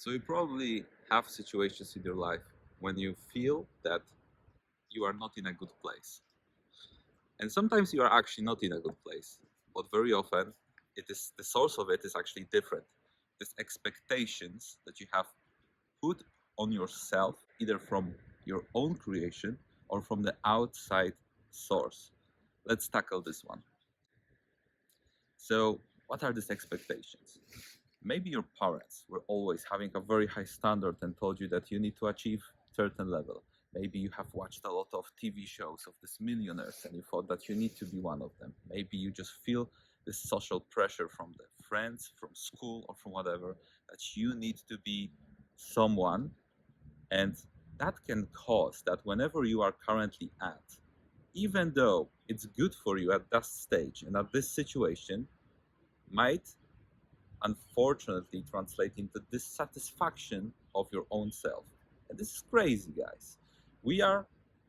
So you probably have situations in your life when you feel that you are not in a good place. And sometimes you are actually not in a good place. But very often the source of it is actually different. These expectations that you have put on yourself, either from your own creation or from the outside source. Let's tackle this one. So, what are these expectations? Maybe your parents were always having a very high standard and told you that you need to achieve certain level. Maybe you have watched a lot of TV shows of these millionaires and you thought that you need to be one of them. Maybe you just feel this social pressure from the friends, from school, or from whatever, that you need to be someone. And that can cause that whenever you are currently at, even though it's good for you at that stage and at this situation, might unfortunately translate into dissatisfaction of your own self. And this is crazy, guys. We are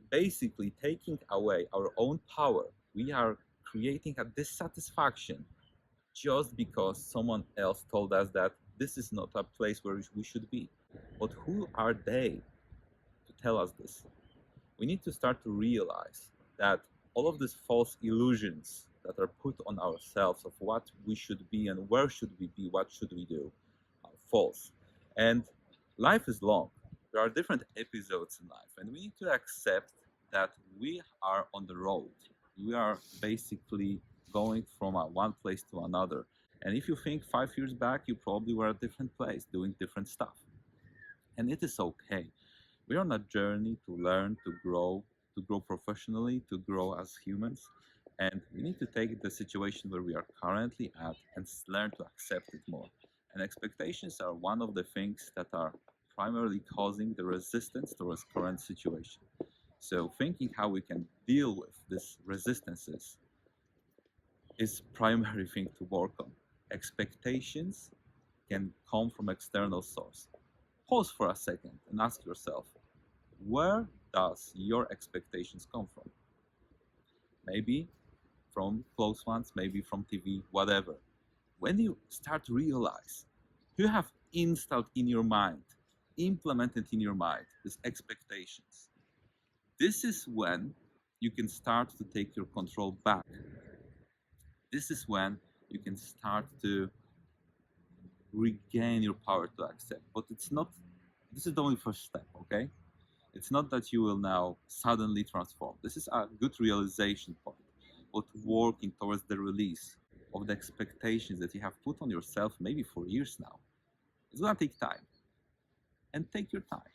basically taking away our own power. We are creating a dissatisfaction just because someone else told us that this is not a place where we should be. But who are they to tell us this? We need to start to realize that all of these false illusions that are put on ourselves of what we should be and where should we be, what should we do, are false. And life is long. There are different episodes in life, and we need to accept that we are on the road. We are basically going from one place to another. And if you think 5 years back, you probably were at a different place doing different stuff. And it is okay. We're on a journey to learn, to grow professionally, to grow as humans. And we need to take the situation where we are currently at and learn to accept it more. And expectations are one of the things that are primarily causing the resistance towards current situation. So thinking how we can deal with these resistances is primary thing to work on. Expectations can come from external source. Pause for a second and ask yourself, where does your expectations come from? Maybe from close ones, maybe from TV, whatever. When you start to realize you have installed in your mind, implemented in your mind these expectations, this is when you can start to take your control back. This is when you can start to regain your power to accept. But this is the only first step, okay? It's not that you will now suddenly transform. This is a good realization point, but working towards the release of the expectations that you have put on yourself maybe for years now. It's gonna take time. And take your time.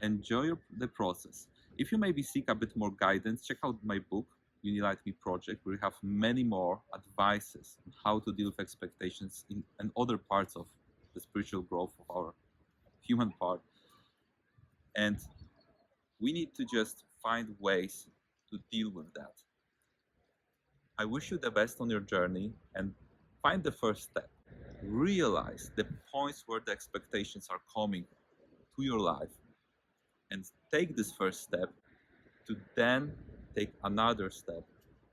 Enjoy the process. If you maybe seek a bit more guidance, check out my book, Unite Me Project, where we have many more advices on how to deal with expectations in and other parts of the spiritual growth of our human part. And we need to just find ways to deal with that. I wish you the best on your journey and find the first step. Realize the points where the expectations are coming to your life and take this first step to then take another step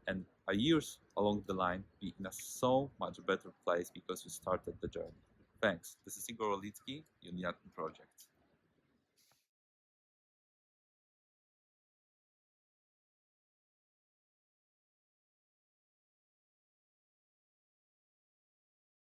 and a years along the line be in a so much better place because you started the journey. Thanks. This is Igor Olitsky, Unite Me Project.